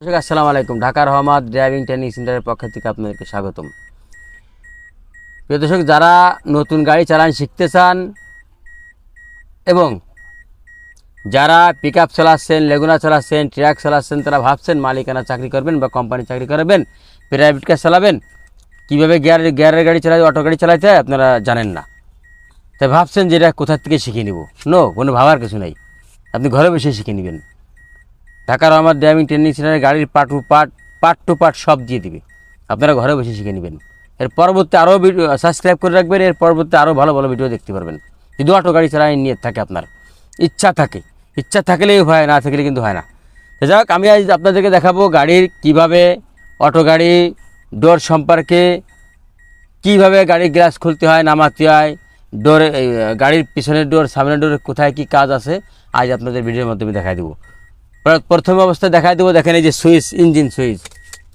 দর্শক আসসালামু আলাইকুম। ঢাকার রহমত ড্রাইভিং ট্রেনিং সেন্টারের পক্ষ থেকে আপনাদেরকে স্বাগতম। প্রিয় দর্শক, যারা নতুন গাড়ি চালান শিখতে চান এবং যারা পিক আপ চালাচ্ছেন, লেগুনা চালাচ্ছেন, ট্রাক চালাচ্ছেন, তারা ভাবছেন মালিকানা চাকরি করবেন বা কোম্পানি চাকরি করবেন, প্রাইভেট কার চালাবেন, কীভাবে গিয়ারের গাড়ি চালাতে, অটো গাড়ি চালাতে হয় আপনারা জানেন না। তাই ভাবছেন যে এটা কোথার থেকে শিখে নিব। কোনো ভাবার কিছু নেই, আপনি ঘরে বসে শিখে নেবেন। ঢাকার রহমত ড্রাইভিং ট্রেনিং সেন্টারে গাড়ির পার্ট টু পার্ট সব দিয়ে দিবে, আপনারা ঘরে বসে শিখে নেবেন। এর পরবর্তী আরও ভিডিও সাবস্ক্রাইব করে রাখবেন, এর পরবর্তী আরও ভালো ভালো ভিডিও দেখতে পারবেন। যদি অটো গাড়ি চালানোর নিয়ত থাকে, আপনার ইচ্ছা থাকলেই হয়, না থাকলে কিন্তু হয় না। যাই হোক, আমি আজ আপনাদেরকে দেখাবো গাড়ির কিভাবে অটো গাড়ি ডোর সম্পর্কে, কিভাবে গাড়ির গ্লাস খুলতে হয়, নামাতে হয়, ডোরে গাড়ির পিছনের ডোর, সামনের ডোরে কোথায় কি কাজ আছে, আজ আপনাদের ভিডিওর মাধ্যমে দেখাই দেবো। প্রথম অবস্থায় দেখাই দেবো। দেখেন এই যে সুইচ, ইঞ্জিন সুইচ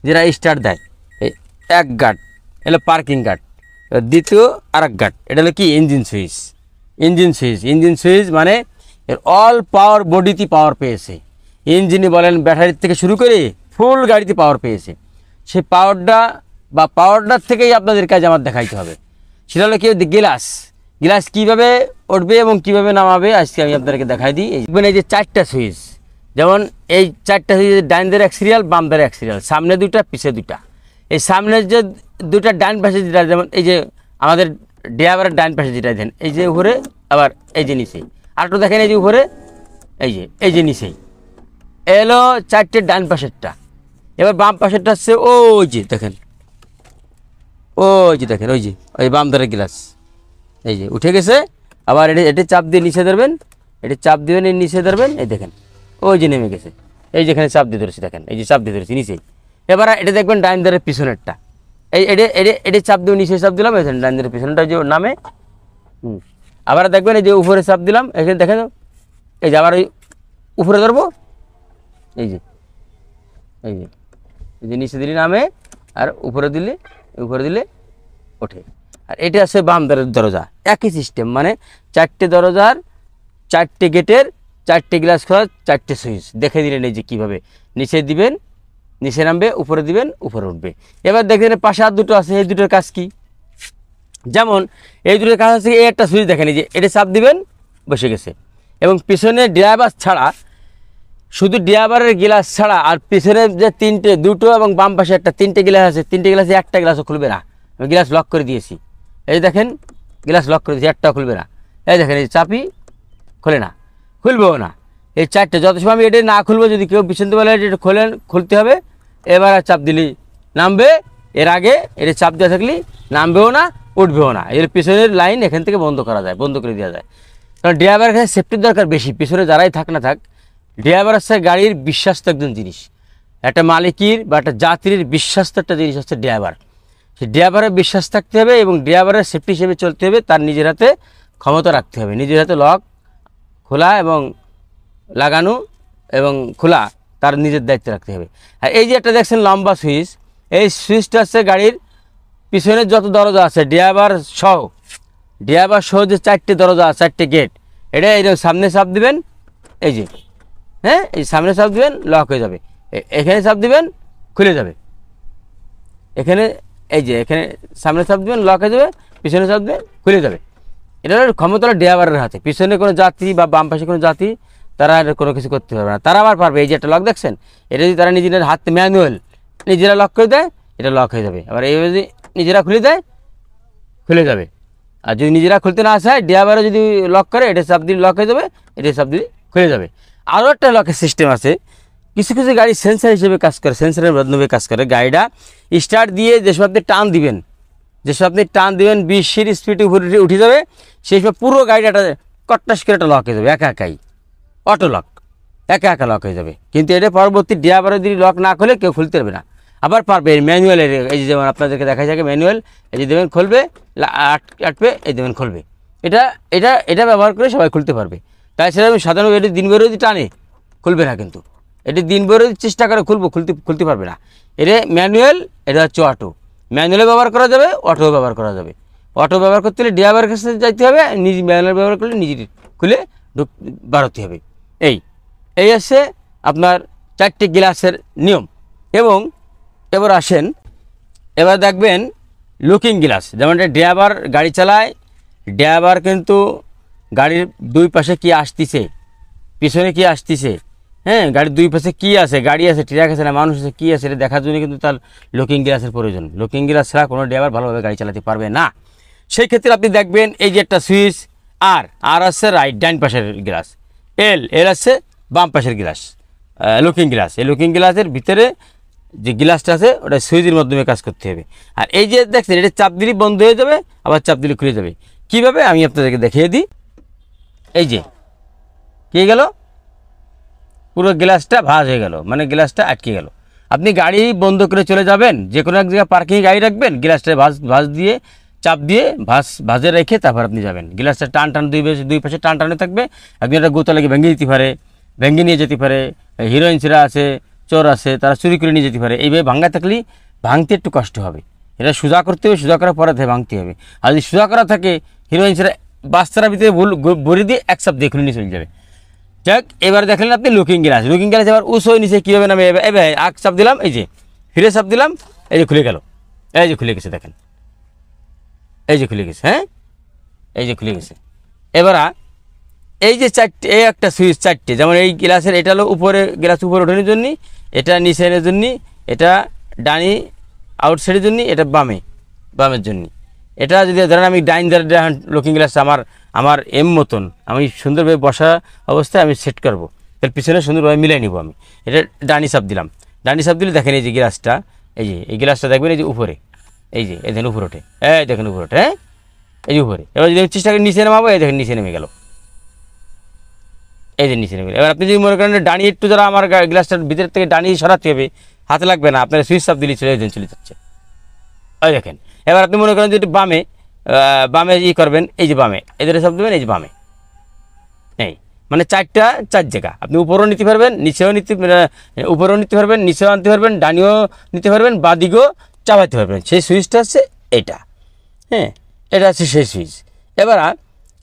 যেটা স্টার্ট দেয়, এই এক গার্ড এলো পার্কিং গার্ড, দ্বিতীয় আর এক গার্ড, এটা হলো কি ইঞ্জিন সুইচ মানে এর অল পাওয়ার, বডিতে পাওয়ার পেয়েছে। ইঞ্জিনে বলেন, ব্যাটারির থেকে শুরু করে ফুল গাড়িতে পাওয়ার পেয়েছে। সেই পাওয়ারটার থেকেই আপনাদের কাজ আমার দেখাইতে হবে। সেটা হলো কি গ্লাস কীভাবে উঠবে এবং কীভাবে নামাবে আজকে আমি আপনাদেরকে দেখাই দিই। এই যে চারটা সুইচ, যেমন এই চারটা সুইচ, ডাইন ধারে এক সিরিয়াল, বাম ধারে এক সিরিয়াল, সামনে দুইটা, পিছে দুইটা। এই সামনের যে দুইটা ডাইন পাশে যেটা, যেমন এই যে আমাদের ড্রাইভারের ডাইন পাশে যেটা দেন, এই যে উপরে, আবার এই যে নিচেই, আর একটু দেখেন এই যে উপরে, এই যে নিচেই এলো চারটে ডাইন পাশেরটা। এবার বাম পাশেরটা হচ্ছে ওই যে দেখেন, ওই বাম ধারের গ্লাস, এই যে উঠে গেছে। আবার এটি চাপ দিয়ে নিচে ধরবেন, এই নিচে ধরবেন, এই দেখেন ওই যে নেমে গেছে। এই যেখানে চাপ দিয়ে ধরেছি, দেখেন এই যে চাপ দিয়ে ধরেছি নিচেই। এবার এটা দেখবেন ডাইন ধারের পিছনেরটা, এটি চাপ দিয়ে নিচে চাপ দিলাম, এখানে ডাইন ধারের পিছনেরটা যে নামে। আবার দেখবেন এই যে উপরে চাপ দিলাম, এখানে দেখেন এই যে আবার ওই উপরে ধরবো, এই যে নিচে দিলে নামে, আর উপরে দিলে ওঠে। আর এটা আছে বাম ধারের দরজা, একই সিস্টেম, মানে চারটে দরজার, চারটে গেটের, চারটে গ্লাস খোলা, চারটে সুইচ দেখে দিলেন। এই যে কীভাবে নিচে দিবেন, নিচে নামবে, উপরে দিবেন, উপরে উঠবে। এবার দেখেন পাশে আর দুটো আছে, এই দুটোর কাজ কি? যেমন এই দুটোর কাজ আছে, এই একটা সুইচ দেখেন, এই যে এটা চাপ দিবেন, বসে গেছে। এবং পিছনে ড্রাইভার ছাড়া, শুধু ড্রাইভারের গ্লাস ছাড়া, আর পিছনে যে দুটো এবং বাম পাশে একটা, তিনটে গ্লাস আছে, তিনটে গ্লাসে একটা গ্লাসও খুলবে না। আমি গ্লাস লক করে দিয়েছি, এই দেখেন গ্লাস লক করে দিয়েছি, একটাও খুলবে না। এই দেখেন এই চাপি খোলে না, খুলবেও না। এই চারটে যত সময় আমি এটা না খুলবো, যদি কেউ পিছন বলে এটা খুলতে হবে, এবার আর চাপ দিলেই নামবে। এর আগে এটা চাপ দেওয়া থাকলে নামবেও না, উঠবেও না। এর পিছনের লাইন এখান থেকে বন্ধ করে দেওয়া যায়। কারণ ড্রাইভারের কাছে সেফটির দরকার বেশি। পিছনে যারাই থাক না থাক, ড্রাইভার হচ্ছে গাড়ির বিশ্বাস্ত একজন জিনিস। একটা মালিকের বা একটা যাত্রীর বিশ্বাস্ত একটা জিনিস হচ্ছে ড্রাইভার। সেই ড্রাইভারের বিশ্বাস থাকতে হবে এবং ড্রাইভারের সেফটি হিসেবে চলতে হবে। তার নিজের হাতে ক্ষমতা রাখতে হবে, নিজের হাতে লক খোলা এবং লাগানো এবং খোলা তার নিজের দায়িত্ব রাখতে হবে। আর এই যে একটা দেখছেন লম্বা সুইচ, এই সুইচটা হচ্ছে গাড়ির পিছনের যত দরজা আছে, ড্রাইভার সহ যে চারটে দরজা, চারটে গেট, এটা এই সামনে চাপ দিবেন, এই যে এই সামনে চাপ দিবেন, লক হয়ে যাবে। এখানে চাপ দিবেন, খুলে যাবে। এখানে এখানে সামনে চাপ দিবেন, লক হয়ে যাবে, পিছনে চাপ দিবেন, খুলে যাবে। এটার ক্ষমতা ড্রাইভারের হাতে। পিছনে কোনো যাত্রী বা বাম পাশে কোনো যাত্রী, তারা কোনো কিছু করতে পারবে না। তারা আবার পারবে, এই যে একটা লক দেখছেন, এটা যদি তারা নিজেদের হাতে ম্যানুয়াল নিজেরা লক করে দেয়, এটা লক হয়ে যাবে। আবার এইভাবে যদি নিজেরা খুলে দেয়, খুলে যাবে। আর যদি নিজেরা খুলতে না আসে, ড্রাইভারও যদি লক করে, এটা চাপ দিলে লক হয়ে যাবে, এটা চাপ দিলে খুলে যাবে। আরও একটা লকের সিস্টেম আছে। কিছু গাড়ি সেন্সার হিসেবে কাজ করে, সেন্সারের মাধ্যমে কাজ করে। গাড়িটা স্টার্ট দিয়ে যেসব আপনি টান দিবেন, 20 স্পিডে উপরে উঠে যাবে, সেই সময় পুরো গাড়িটা কট্টাস করে একটা লক হয়ে যাবে, একাই অটো লক, একা লক হয়ে যাবে। কিন্তু এটা পরবর্তী ড্রাইভারের যদি লক না খুলে কেউ খুলতে পারবে না। আবার পারবে ম্যানুয়ালের, এই যে যেমন আপনাদেরকে দেখা যাবে ম্যানুয়াল, এই যে দেবেন খুলবে, আটবে, এই দেবেন খুলবে। এটা ব্যবহার করে সবাই খুলতে পারবে। তাই সেটা আমি সাধারণত এটি দিনভরে যদি টানে, খুলবে না। কিন্তু এটি দিনভরে চেষ্টা করে খুলতে পারবে না। এটা ম্যানুয়াল, এটা হচ্ছে অটো। ম্যানুয়ালে ব্যবহার করা যাবে, অটো ব্যবহার করা যাবে। অটো ব্যবহার করতে হলে ড্রাইভারের কাছে যাইতে হবে, নিজে ম্যানুয়াল ব্যবহার করলে নিজের খুলে বাড়াতে হবে। এই আছে আপনার চারটে গ্লাসের নিয়ম। এবং এবার আসেন, এবার দেখবেন লুকিং গ্লাস, যেমন ড্রাইভার গাড়ি চালায়, ড্রাইভার কিন্তু গাড়ির দুই পাশে কি আসতেছে, পিছনে কি আসতেছে, হ্যাঁ, গাড়ির দুই পাশে কি আছে, গাড়ি আছে, ট্রাক আছে না মানুষ আছে, কী আছে, এটা দেখার জন্য কিন্তু তার লুকিং গ্লাসের প্রয়োজন। লুকিং গ্লাস ছাড়া কোনো ড্রাইভার ভালোভাবে গাড়ি চালাতে পারবে না। সেই ক্ষেত্রে আপনি দেখবেন এই যে একটা সুইচ, আর আছে রাইট ডাইন পাশের গ্লাস, এল আছে বাম পাশের গ্লাস, লুকিং গ্লাস। এই লুকিং গ্লাসের ভিতরে যে গ্লাসটা আছে ওটা সুইচের মাধ্যমে কাজ করতে হবে। আর এই যে দেখছেন, এটা চাপ দিলে বন্ধ হয়ে যাবে, আবার চাপ দিলে খুলে যাবে। কীভাবে আমি আপনাদেরকে দেখিয়ে দিই। এই যে কী গেল, পুরো গ্লাসটা ভাঁজ হয়ে গেল, মানে গ্লাসটা আটকে গেল। আপনি গাড়ি বন্ধ করে চলে যাবেন, যে কোনো এক জায়গায় পার্কিংয়ে গাড়ি রাখবেন, গ্লাসটা ভাঁজ দিয়ে চাপ দিয়ে ভাঁজে রেখে তারপর আপনি যাবেন। গ্লাসটা টান দুই পাশে টান টানে থাকবে, আপনি একটা গোতা লেগে ভেঙে দিতে পারে, ভেঙে নিয়ে যেতে পারে। হিরোইনরা আছে, চোর আছে, তারা চুরি করে নিয়ে যেতে পারে। এইভাবে ভাঙা থাকলেই ভাঙতে একটু কষ্ট হবে। এটা সোজা করতে হবে, সোজা করার পরে ভাঙতে হবে। আর যদি সোজা করা থাকে, হিরোইনরা বাচ্চারা ভিতরে ভরে দিয়ে এক চাপ দিয়ে খুলে নিয়ে চলে যাবে। যাক, এবার দেখলেন আপনি লুকিং গ্লাস। লুকিং গ্লাস এবার উঁচু নিচে কীভাবে নামে, এবার আগ চাপ দিলাম, এই যে ফিরে চাপ দিলাম, এই যে খুলে গেল, এই যে খুলে গেছে, দেখেন এই যে খুলে গেছে, হ্যাঁ এই যে খুলে গেছে। এবার এই যে চারটে, এই একটা সুইচ চারটে, যেমন এই গ্লাসের এটা হলো উপরে, গ্লাস উপরে ওঠানোর জন্য, এটা নিচের জন্য, এটা ডানি আউটসাইডের জন্য, এটা বামের জন্য। এটা যদি ধরেন আমি ডাইন ধারে লুকিং গ্লাস আমার মতন আমি সুন্দরভাবে বসা অবস্থায় আমি সেট করবো, তার পিছনে সুন্দরভাবে মিলাই নিব। আমি এটা ডানি চাপ দিলাম, ডানি চাপ দিলে দেখেন এই যে গ্লাসটা, এই গ্লাসটা দেখবেন এই যে উপরে, এই যে এই দেখেন উপরে ওঠে, এই দেখেন উপরে ওঠে, হ্যাঁ এই যে উপরে। এবার যদি চেষ্টা করে নিচে নামাবো, এই দেখেন নিচে নেমে গেল, এই যে নিচে নেমে গেল। এবার আপনি যদি মনে করেন ডানি একটু যারা আমার গ্লাসটার ভিতর থেকে ডানি সরাতে হবে, হাতে লাগবে না, আপনার সুইচ চাপ দিলে চলে যাচ্ছে, ওই দেখেন। এবার আপনি মনে করেন যদি বামে করবেন, এই যে বামে এদের সব দেবেন, এই যে বামে, এই মানে চার জায়গা আপনি উপরেও নিতে পারবেন, উপরেও নিতে পারবেন, নিচেও আনতে পারবেন, ডানিও নিতে পারবেন, বাদিকেও চাপাতে পারবেন। সেই সুইচটা হচ্ছে এটা, হ্যাঁ এটা হচ্ছে সেই সুইচ। এবার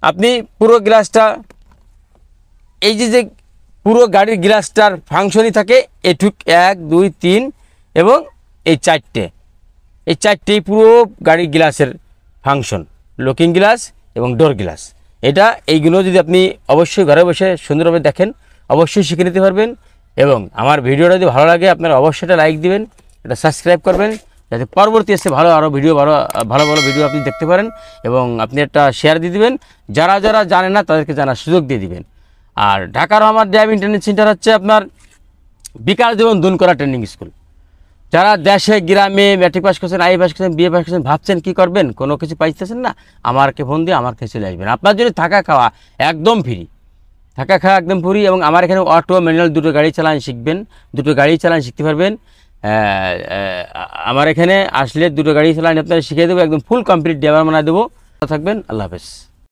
আপনি পুরো গ্লাসটা, এই যে পুরো গাড়ির গ্লাসটার ফাংশনই থাকে এটুক 1 2 3 এবং এই চারটেই পুরো গাড়ির গ্লাসের ফাংশন, লুকিং গ্লাস এবং ডোর গ্লাস। এইগুলো যদি আপনি অবশ্যই ঘরে বসে সুন্দরভাবে দেখেন, অবশ্যই শিখে নিতে পারবেন। এবং আমার ভিডিওটা যদি ভালো লাগে আপনারা অবশ্যই এটা লাইক দিবেন, এটা সাবস্ক্রাইব করবেন, যাতে পরবর্তী এসে আরও ভিডিও ভালো ভিডিও আপনি দেখতে পারেন। এবং আপনি একটা শেয়ার দিয়ে দিবেন, যারা জানেন না তাদেরকে জানার সুযোগ দিয়ে দিবেন। আর ঢাকার আমার ড্রাইভিং ট্রেনিং সেন্টার হচ্ছে আপনার বিকাশ জীবন দুনকরা ট্রেনিং স্কুল। যারা দেশে গ্রামে ম্যাট্রিক পাস করছেন, আই পাস করছেন, বিএ পাস করছেন, ভাবছেন কী করবেন, কোনো কিছু পাইতেছেন না, আমাকে ফোন দিয়ে আমার কাছে চলে আসবেন। আপনার জন্য থাকা খাওয়া একদম ফ্রি, একদম ফ্রি। এবং আমার এখানে অটো ম্যানুয়াল দুটো গাড়ি চালান শিখবেন, দুটো গাড়ি চালান শিখতে পারবেন। আমার এখানে আসলে দুটো গাড়ি চালান আপনারা শিখিয়ে দেবো, একদম ফুল কমপ্লিট ড্রাইভার বানিয়ে দেবো। থাকবেন, আল্লাহ হাফেজ।